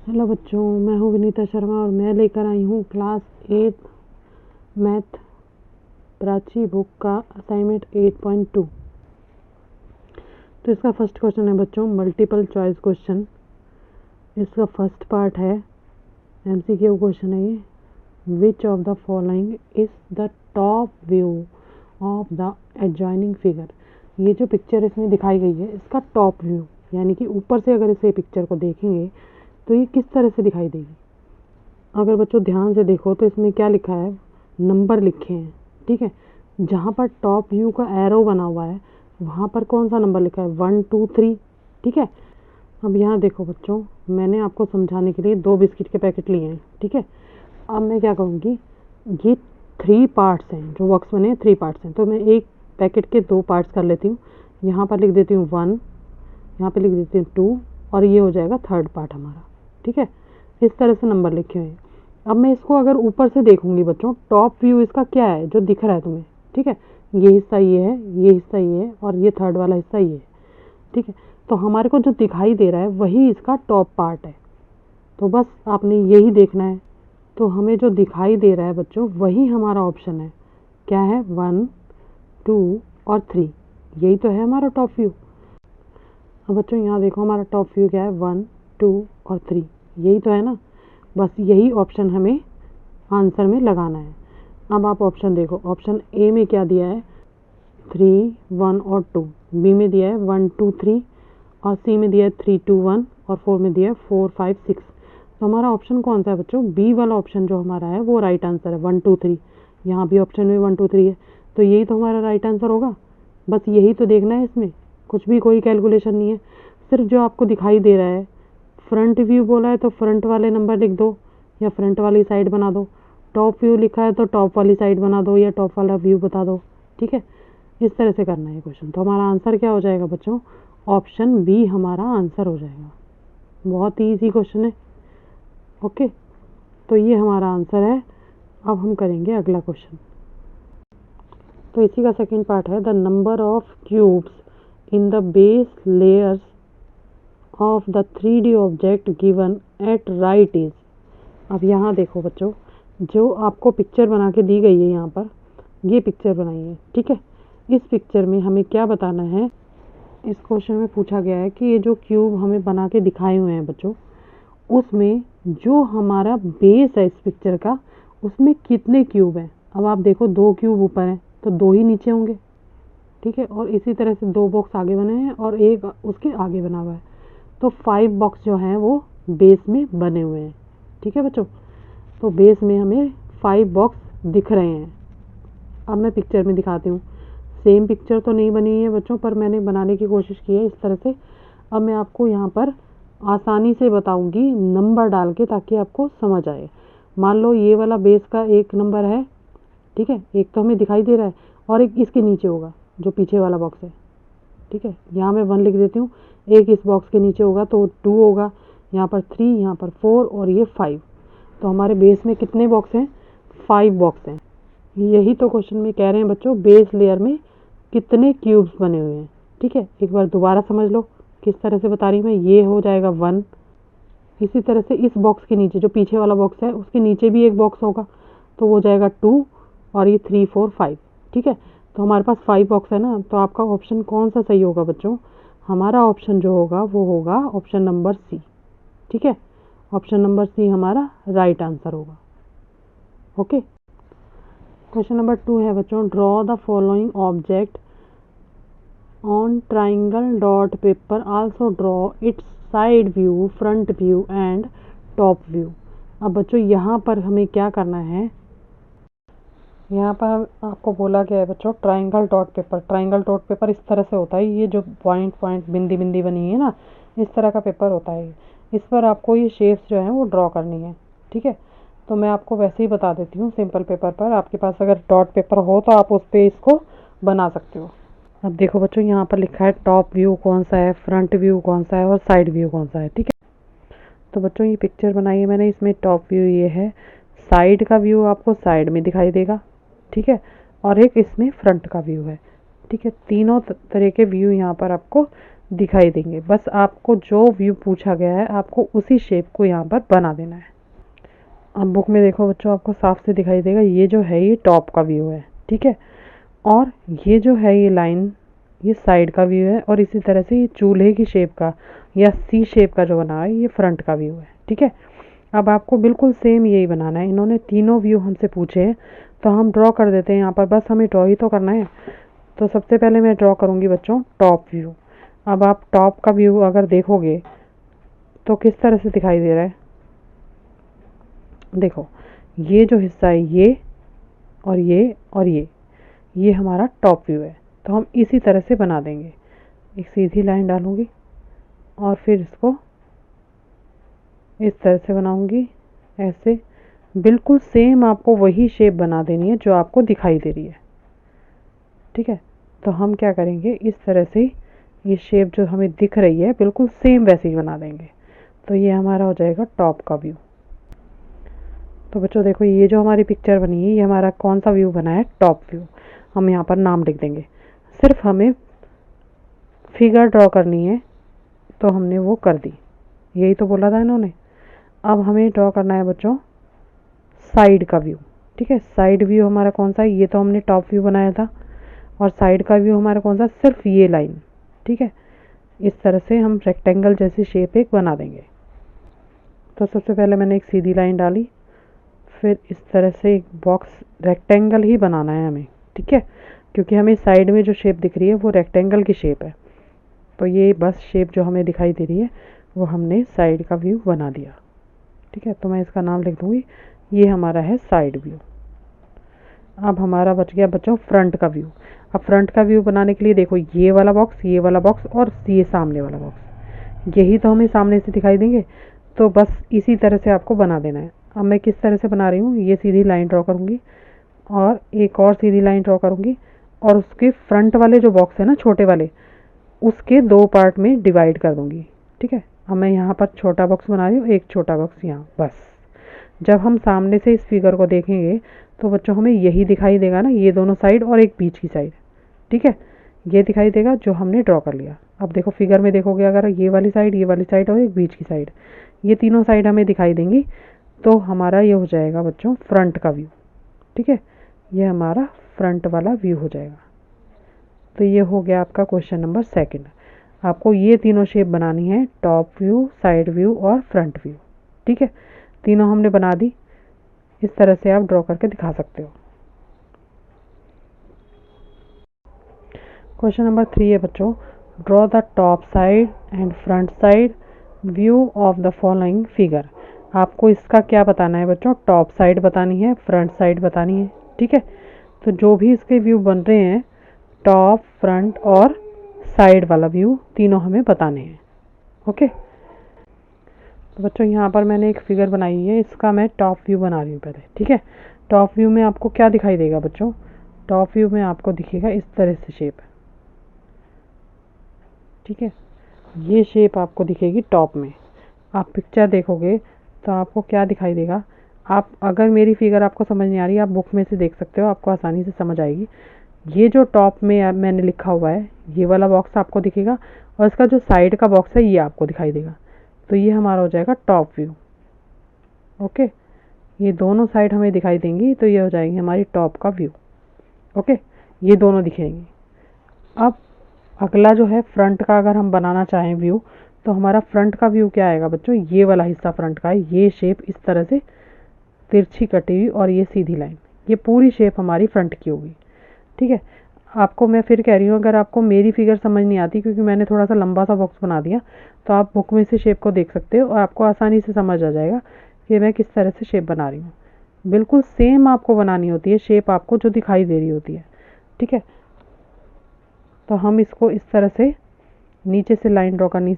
Hello बच्चों, मैं हूँ विनीता शर्मा और मैं लेकर आई हूँ क्लास 8 मैथ प्राची बुक का असाइनमेंट 8.2। तो इसका फर्स्ट क्वेश्चन है बच्चों मल्टीपल चॉइस क्वेश्चन। इसका फर्स्ट पार्ट है एमसीक्यू क्वेश्चन है ये। Which of the following is the top view of the adjoining figure. ये जो पिक्चर इसमें दिखाई गई है इसका टॉप व्यू, यानी कि ऊपर से अगर इसे पिक्चर को देखेंगे तो ये किस तरह से दिखाई देगी। अगर बच्चों ध्यान से देखो तो इसमें क्या लिखा है, नंबर लिखे हैं। ठीक है, जहाँ पर टॉप व्यू का एरो बना हुआ है वहाँ पर कौन सा नंबर लिखा है, 1 2 3। ठीक है, अब यहाँ देखो बच्चों, मैंने आपको समझाने के लिए 2 बिस्किट के पैकेट लिए हैं। ठीक है, अब मैं क्या करूँगी, ये 3 पार्ट्स हैं, जो बॉक्स बने हैं 3 पार्ट्स हैं, तो मैं एक पैकेट के 2 पार्ट्स कर लेती हूँ। यहाँ पर लिख देती हूँ 1, यहाँ पर लिख देती हूँ 2 और ये हो जाएगा थर्ड पार्ट हमारा। ठीक है, इस तरह से नंबर लिखे हुए हैं। अब मैं इसको अगर ऊपर से देखूंगी बच्चों, टॉप व्यू इसका क्या है जो दिख रहा है तुम्हें। ठीक है, ये हिस्सा ये है, ये हिस्सा ये है और ये थर्ड वाला हिस्सा ये है। ठीक है, तो हमारे को जो दिखाई दे रहा है वही इसका टॉप पार्ट है। तो बस आपने यही देखना है। तो हमें जो दिखाई दे रहा है बच्चों वही हमारा ऑप्शन है। क्या है, 1 2 और 3, यही तो है हमारा टॉप व्यू। अब बच्चों यहाँ देखो हमारा टॉप व्यू क्या है, 1 2 और 3, यही तो है ना। बस यही ऑप्शन हमें आंसर में लगाना है। अब आप ऑप्शन देखो, ऑप्शन ए में क्या दिया है, 3 1 और 2, बी में दिया है 1 2 3 और सी में दिया है 3 2 1 और 4 में दिया है 4 5 6। तो हमारा ऑप्शन कौन सा है बच्चों, बी वाला ऑप्शन जो हमारा है वो राइट आंसर है, 1 2 3। यहाँ भी ऑप्शन में 1 2 3 है, तो यही तो हमारा राइट आंसर होगा। बस यही तो देखना है, इसमें कुछ भी कोई कैलकुलेशन नहीं है, सिर्फ जो आपको दिखाई दे रहा है। फ्रंट व्यू बोला है तो फ्रंट वाले नंबर लिख दो या फ्रंट वाली साइड बना दो। टॉप व्यू लिखा है तो टॉप वाली साइड बना दो या टॉप वाला व्यू बता दो। ठीक है, इस तरह से करना है क्वेश्चन। तो हमारा आंसर क्या हो जाएगा बच्चों, ऑप्शन बी हमारा आंसर हो जाएगा। बहुत ही ईजी क्वेश्चन है। ओके, तो ये हमारा आंसर है। अब हम करेंगे अगला क्वेश्चन। तो इसी का सेकंड पार्ट है, the number of cubes in the base layers of the 3D object given at right is. अब यहाँ देखो बच्चों, जो आपको पिक्चर बना के दी गई है, यहाँ पर ये पिक्चर बनाई है। ठीक है, इस पिक्चर में हमें क्या बताना है, इस क्वेश्चन में पूछा गया है कि ये जो क्यूब हमें बना के दिखाए हुए हैं बच्चों, उसमें जो हमारा बेस है इस पिक्चर का, उसमें कितने क्यूब हैं। अब आप देखो 2 क्यूब ऊपर हैं तो 2 ही नीचे होंगे। ठीक है, और इसी तरह से 2 बॉक्स आगे बने हैं और एक उसके आगे बना हुआ है, तो 5 बॉक्स जो हैं वो बेस में बने हुए हैं। ठीक है बच्चों, तो बेस में हमें 5 बॉक्स दिख रहे हैं। अब मैं पिक्चर में दिखाती हूँ, सेम पिक्चर तो नहीं बनी है बच्चों, पर मैंने बनाने की कोशिश की है इस तरह से। अब मैं आपको यहाँ पर आसानी से बताऊँगी नंबर डाल के, ताकि आपको समझ आए। मान लो ये वाला बेस का एक नंबर है। ठीक है, एक तो हमें दिखाई दे रहा है और एक इसके नीचे होगा जो पीछे वाला बॉक्स है। ठीक है, यहाँ मैं 1 लिख देती हूँ, एक इस बॉक्स के नीचे होगा तो 2 होगा, यहाँ पर 3, यहाँ पर 4 और ये 5। तो हमारे बेस में कितने बॉक्स हैं, 5 बॉक्स हैं। यही तो क्वेश्चन में कह रहे हैं बच्चों, बेस लेयर में कितने क्यूब्स बने हुए हैं। ठीक है, एक बार दोबारा समझ लो किस तरह से बता रही हूँ मैं। ये हो जाएगा 1, इसी तरह से इस बॉक्स के नीचे जो पीछे वाला बॉक्स है उसके नीचे भी एक बॉक्स होगा तो वो जाएगा 2 और ये 3 4 5। ठीक है, तो हमारे पास 5 बॉक्स है ना, तो आपका ऑप्शन कौन सा सही होगा बच्चों, हमारा ऑप्शन जो होगा वो होगा ऑप्शन नंबर सी। ठीक है, ऑप्शन नंबर सी हमारा राइट आंसर होगा। ओके, क्वेश्चन नंबर 2 है बच्चों, draw the following object on triangle dot paper, also draw it's side view, front view and top view. अब बच्चों यहाँ पर हमें क्या करना है, यहाँ पर आपको बोला गया है बच्चों triangle dot paper. Triangle dot paper इस तरह से होता है, ये जो पॉइंट पॉइंट बिंदी बिंदी बनी है ना, इस तरह का पेपर होता है। इस पर आपको ये शेप्स जो हैं वो ड्रॉ करनी है। ठीक है, तो मैं आपको वैसे ही बता देती हूँ सिंपल पेपर पर। आपके पास अगर डॉट पेपर हो तो आप उस पर इसको बना सकते हो। अब देखो बच्चों, यहाँ पर लिखा है टॉप व्यू कौन सा है, फ्रंट व्यू कौन सा है और साइड व्यू कौन सा है। ठीक है, तो बच्चों ये पिक्चर बनाई है मैंने, इसमें टॉप व्यू ये है, साइड का व्यू आपको साइड में दिखाई देगा। ठीक है, और एक इसमें फ्रंट का व्यू है। ठीक है, तीनों तरह के व्यू यहाँ पर आपको दिखाई देंगे। बस आपको जो व्यू पूछा गया है आपको उसी शेप को यहाँ पर बना देना है। अब बुक में देखो बच्चों, आपको साफ से दिखाई देगा, ये जो है ये टॉप का व्यू है, ठीक है। और ये जो है ये लाइन, ये साइड का व्यू है। और इसी तरह से ये चूल्हे की शेप का या सी शेप का जो बना है ये फ्रंट का व्यू है, ठीक है। अब आपको बिल्कुल सेम यही बनाना है। इन्होंने तीनों व्यू हमसे पूछे हैं तो हम ड्रॉ कर देते हैं यहाँ पर, बस हमें ड्रॉ ही तो करना है। तो सबसे पहले मैं ड्रॉ करूँगी बच्चों टॉप व्यू। अब आप टॉप का व्यू अगर देखोगे तो किस तरह से दिखाई दे रहा है, देखो ये जो हिस्सा है ये और ये हमारा टॉप व्यू है। तो हम इसी तरह से बना देंगे। एक सीधी लाइन डालूंगी और फिर इसको इस तरह से बनाऊंगी, ऐसे बिल्कुल सेम आपको वही शेप बना देनी है जो आपको दिखाई दे रही है, ठीक है। तो हम क्या करेंगे, इस तरह से ये शेप जो हमें दिख रही है बिल्कुल सेम वैसे ही बना देंगे। तो ये हमारा हो जाएगा टॉप का व्यू। तो बच्चों देखो, ये जो हमारी पिक्चर बनी है ये हमारा कौन सा व्यू बना है, टॉप व्यू। हम यहाँ पर नाम लिख देंगे। सिर्फ हमें फिगर ड्रॉ करनी है तो हमने वो कर दी, यही तो बोला था इन्होंने। अब हमें ड्रॉ करना है बच्चों साइड का व्यू, ठीक है। साइड व्यू हमारा कौन सा है, ये तो हमने टॉप व्यू बनाया था। और साइड का व्यू हमारा कौन सा, सिर्फ ये लाइन, ठीक है। इस तरह से हम रेक्टेंगल जैसी शेप एक बना देंगे। तो सबसे पहले मैंने एक सीधी लाइन डाली, फिर इस तरह से एक बॉक्स, रेक्टेंगल ही बनाना है हमें, ठीक है, क्योंकि हमें साइड में जो शेप दिख रही है वो रेक्टेंगल की शेप है। तो ये बस शेप जो हमें दिखाई दे रही है वो हमने साइड का व्यू बना दिया, ठीक है। तो मैं इसका नाम लिख दूँगी, ये हमारा है साइड व्यू। अब हमारा बच गया बच्चों फ्रंट का व्यू। अब फ्रंट का व्यू बनाने के लिए देखो, ये वाला बॉक्स और ये सामने वाला बॉक्स, यही तो हमें सामने से दिखाई देंगे। तो बस इसी तरह से आपको बना देना है। अब मैं किस तरह से बना रही हूँ, ये सीधी लाइन ड्रॉ करूँगी और एक और सीधी लाइन ड्रॉ करूँगी और उसके फ्रंट वाले जो बॉक्स है ना छोटे वाले, उसके दो पार्ट में डिवाइड कर दूँगी, ठीक है। अब मैं यहाँ पर छोटा बॉक्स बना रही हूँ, एक छोटा बॉक्स यहाँ, बस। जब हम सामने से इस फिगर को देखेंगे तो बच्चों हमें यही दिखाई देगा ना, ये दोनों साइड और एक बीच की साइड, ठीक है। ये दिखाई देगा जो हमने ड्रॉ कर लिया। अब देखो फिगर में देखोगे, अगर ये वाली साइड और एक बीच की साइड, ये तीनों साइड हमें दिखाई देंगी। तो हमारा ये हो जाएगा बच्चों फ्रंट का व्यू, ठीक है। ये हमारा फ्रंट वाला व्यू हो जाएगा। तो ये हो गया आपका क्वेश्चन नंबर 2। आपको ये तीनों शेप बनानी है, टॉप व्यू, साइड व्यू और फ्रंट व्यू, ठीक है। तीनों हमने बना दी। इस तरह से आप ड्रॉ करके दिखा सकते हो। क्वेश्चन नंबर 3 है बच्चों, draw the top side and front side view of the following figure. आपको इसका क्या बताना है बच्चों, टॉप साइड बतानी है, फ्रंट साइड बतानी है, ठीक है। तो जो भी इसके व्यू बन रहे हैं, टॉप, फ्रंट और साइड वाला व्यू, तीनों हमें बताने हैं, ओके। तो बच्चों यहाँ पर मैंने एक फिगर बनाई है, इसका मैं टॉप व्यू बना रही हूँ पहले, ठीक है। टॉप व्यू में आपको क्या दिखाई देगा बच्चों, टॉप व्यू में आपको दिखेगा इस तरह से शेप, ठीक है। ये शेप आपको दिखेगी टॉप में। आप पिक्चर देखोगे तो आपको क्या दिखाई देगा, आप अगर मेरी फिगर आपको समझ नहीं आ रही, आप बुक में से देख सकते हो, आपको आसानी से समझ आएगी। ये जो टॉप में मैंने लिखा हुआ है, ये वाला बॉक्स आपको दिखेगा और इसका जो साइड का बॉक्स है ये आपको दिखाई देगा। तो ये हमारा हो जाएगा टॉप व्यू, ओके। ये दोनों साइड हमें दिखाई देंगी तो ये हो जाएगी हमारी टॉप का व्यू, ओके। ये दोनों दिखेंगी। अब अगला जो है फ्रंट का, अगर हम बनाना चाहें व्यू, तो हमारा फ्रंट का व्यू क्या आएगा बच्चों, ये वाला हिस्सा फ्रंट का है, ये शेप इस तरह से तिरछी कटी हुई और ये सीधी लाइन, ये पूरी शेप हमारी फ्रंट की होगी, ठीक है। आपको मैं फिर कह रही हूँ, अगर आपको मेरी फिगर समझ नहीं आती, क्योंकि मैंने थोड़ा सा लंबा सा बॉक्स बना दिया, तो आप बुक में से शेप को देख सकते हो और आपको आसानी से समझ आ जाएगा कि मैं किस तरह से शेप बना रही हूँ। बिल्कुल सेम आपको बनानी होती है शेप, आपको जो दिखाई दे रही होती है, ठीक है। तो हम इसको इस तरह से नीचे से लाइन ड्रॉ करनी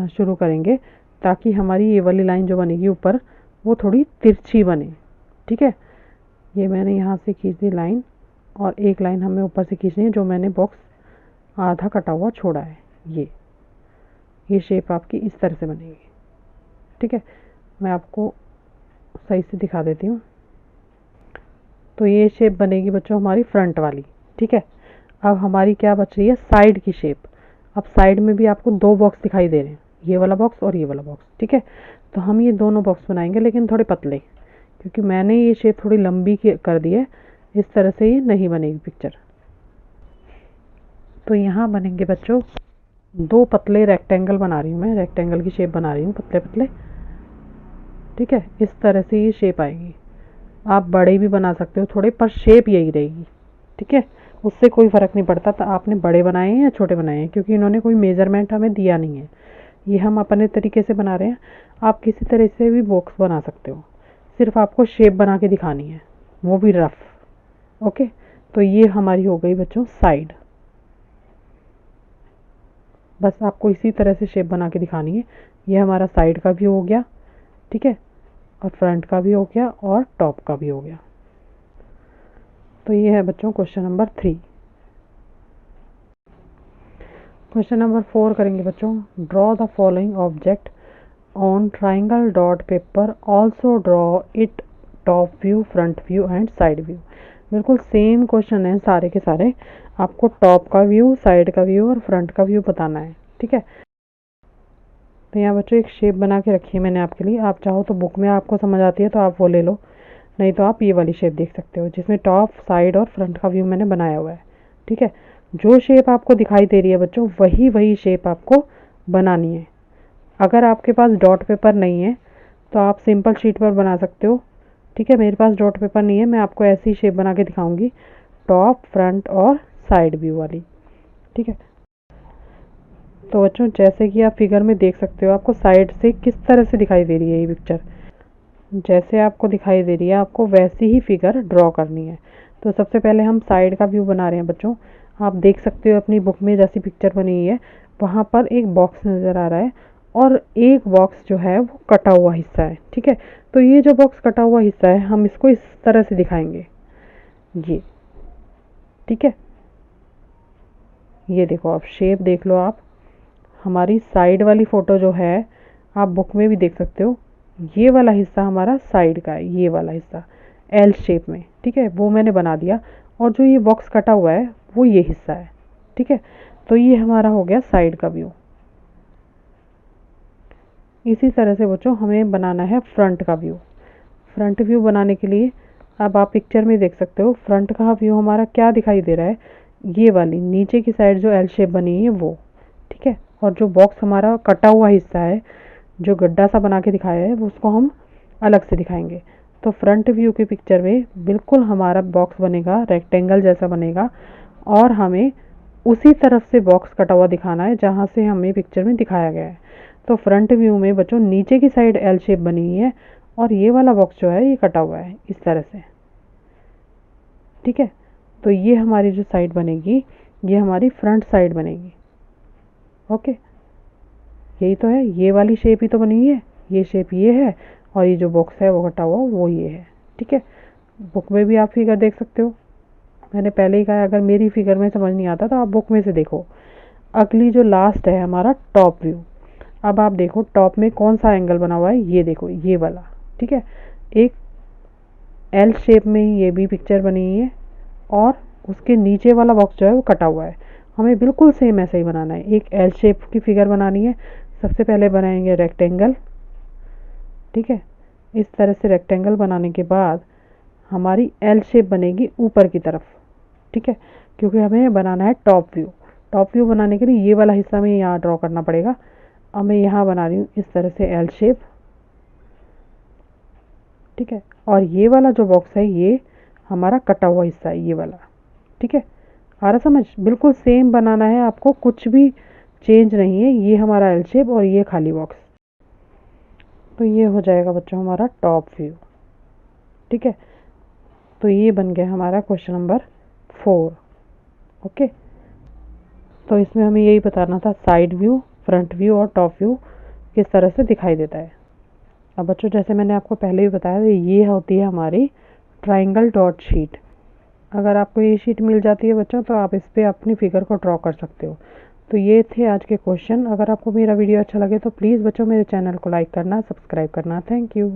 शुरू करेंगे, ताकि हमारी ये वाली लाइन जो बनेगी ऊपर, वो थोड़ी तिरछी बने, ठीक है। ये मैंने यहाँ से खींच दी लाइन और एक लाइन हमें ऊपर से खींचनी है, जो मैंने बॉक्स आधा कटा हुआ छोड़ा है। ये शेप आपकी इस तरह से बनेगी, ठीक है। मैं आपको सही से दिखा देती हूँ। तो ये शेप बनेगी बच्चों हमारी फ्रंट वाली, ठीक है। अब हमारी क्या बच रही है, साइड की शेप। अब साइड में भी आपको 2 बॉक्स दिखाई दे रहे हैं, ये वाला बॉक्स और ये वाला बॉक्स, ठीक है। तो हम ये दोनों बॉक्स बनाएंगे लेकिन थोड़े पतले, क्योंकि मैंने ये शेप थोड़ी लंबी कर दी है, इस तरह से ये नहीं बनेगी पिक्चर। तो यहाँ बनेंगे बच्चों 2 पतले रेक्टेंगल बना रही हूँ मैं, रेक्टेंगल की शेप बना रही हूँ पतले पतले, ठीक है। इस तरह से ये शेप आएगी। आप बड़े भी बना सकते हो थोड़े, पर शेप यही रहेगी, ठीक है। उससे कोई फ़र्क नहीं पड़ता था आपने बड़े बनाए हैं या छोटे बनाए हैं, क्योंकि इन्होंने कोई मेज़रमेंट हमें दिया नहीं है, ये हम अपने तरीके से बना रहे हैं। आप किसी तरह से भी बॉक्स बना सकते हो, सिर्फ आपको शेप बना के दिखानी है, वो भी रफ। ओके, तो ये हमारी हो गई बच्चों साइड। बस आपको इसी तरह से शेप बना के दिखानी है। ये हमारा साइड का भी हो गया, ठीक है, और फ्रंट का भी हो गया और टॉप का भी हो गया। तो ये है बच्चों क्वेश्चन नंबर 3। क्वेश्चन नंबर 4 करेंगे बच्चों। Draw the following object on triangle dot paper, also draw it top view, front view and side view. बिल्कुल सेम क्वेश्चन है सारे के सारे, आपको टॉप का व्यू, साइड का व्यू और फ्रंट का व्यू बताना है, ठीक है। तो यहाँ बच्चों एक शेप बना के रखी है मैंने आपके लिए, आप चाहो तो बुक में आपको समझ आती है तो आप वो ले लो, नहीं तो आप ये वाली शेप देख सकते हो जिसमें टॉप, साइड और फ्रंट का व्यू मैंने बनाया हुआ है, ठीक है। जो शेप आपको दिखाई दे रही है बच्चों वही शेप आपको बनानी है। अगर आपके पास डॉट पेपर नहीं है तो आप सिंपल शीट पर बना सकते हो, ठीक है। मेरे पास डॉट पेपर नहीं है, मैं आपको ऐसी शेप बना के दिखाऊंगी, टॉप, फ्रंट और साइड व्यू वाली, ठीक है। तो बच्चों जैसे कि आप फिगर में देख सकते हो, आपको साइड से किस तरह से दिखाई दे रही है ये पिक्चर, जैसे आपको दिखाई दे रही है आपको वैसी ही फिगर ड्रॉ करनी है। तो सबसे पहले हम साइड का व्यू बना रहे हैं बच्चों। आप देख सकते हो अपनी बुक में जैसी पिक्चर बनी हुई है वहाँ पर एक बॉक्स नज़र आ रहा है और एक बॉक्स जो है वो कटा हुआ हिस्सा है, ठीक है। तो ये जो बॉक्स कटा हुआ हिस्सा है हम इसको इस तरह से दिखाएंगे, ये, ठीक है। ये देखो आप शेप देख लो, आप हमारी साइड वाली फ़ोटो जो है आप बुक में भी देख सकते हो, ये वाला हिस्सा हमारा साइड का है, ये वाला हिस्सा एल शेप में, ठीक है, वो मैंने बना दिया। और जो ये बॉक्स कटा हुआ है वो ये हिस्सा है, ठीक है। तो ये हमारा हो गया साइड का व्यू। इसी तरह से बच्चों हमें बनाना है फ्रंट का व्यू। फ्रंट व्यू बनाने के लिए अब आप पिक्चर में देख सकते हो फ्रंट का व्यू हमारा क्या दिखाई दे रहा है, ये वाली नीचे की साइड जो एल शेप बनी है वो, ठीक है। और जो बॉक्स हमारा कटा हुआ हिस्सा है, जो गड्ढा सा बना के दिखाया है, वो उसको हम अलग से दिखाएंगे। तो फ्रंट व्यू की पिक्चर में बिल्कुल हमारा बॉक्स बनेगा, रेक्टेंगल जैसा बनेगा, और हमें उसी तरफ से बॉक्स कटा हुआ दिखाना है जहाँ से हमें पिक्चर में दिखाया गया है। तो फ्रंट व्यू में बच्चों नीचे की साइड एल शेप बनी हुई है और ये वाला बॉक्स जो है ये कटा हुआ है इस तरह से, ठीक है। तो ये हमारी जो साइड बनेगी ये हमारी फ्रंट साइड बनेगी, ओके। यही तो है, ये वाली शेप ही तो बनी है, ये शेप ये है और ये जो बॉक्स है वो कटा हुआ वो ये है, ठीक है। बुक में भी आप फिगर देख सकते हो, मैंने पहले ही कहा अगर मेरी फिगर में समझ नहीं आता तो आप बुक में से देखो। अगली जो लास्ट है हमारा टॉप व्यू। अब आप देखो टॉप में कौन सा एंगल बना हुआ है, ये देखो ये वाला, ठीक है। एक एल शेप में ये भी पिक्चर बनी हुई है और उसके नीचे वाला बॉक्स जो है वो कटा हुआ है। हमें बिल्कुल सेम ऐसे ही बनाना है, एक एल शेप की फिगर बनानी है। सबसे पहले बनाएंगे रेक्टेंगल, ठीक है। इस तरह से रेक्टेंगल बनाने के बाद हमारी एल शेप बनेगी ऊपर की तरफ, ठीक है, क्योंकि हमें बनाना है टॉप व्यू। टॉप व्यू बनाने के लिए ये वाला हिस्सा हमें यहाँ ड्रॉ करना पड़ेगा। अब मैं यहाँ बना रही हूँ इस तरह से एल शेप, ठीक है। और ये वाला जो बॉक्स है ये हमारा कटा हुआ हिस्सा है, ये वाला, ठीक है। आ रहा समझ? बिल्कुल सेम बनाना है आपको, कुछ भी चेंज नहीं है। ये हमारा एल शेप और ये खाली बॉक्स। तो ये हो जाएगा बच्चों हमारा टॉप व्यू, ठीक है। तो ये बन गया हमारा क्वेश्चन नंबर 4, ओके। तो इसमें हमें यही बताना था साइड व्यू, फ्रंट व्यू और टॉप व्यू किस तरह से दिखाई देता है। अब बच्चों जैसे मैंने आपको पहले भी बताया था, ये होती है हमारी ट्राइंगल डॉट शीट। अगर आपको ये शीट मिल जाती है बच्चों तो आप इस पर अपनी फिगर को ड्रॉ कर सकते हो। तो ये थे आज के क्वेश्चन। अगर आपको मेरा वीडियो अच्छा लगे तो प्लीज़ बच्चों मेरे चैनल को लाइक करना, सब्सक्राइब करना। Thank you.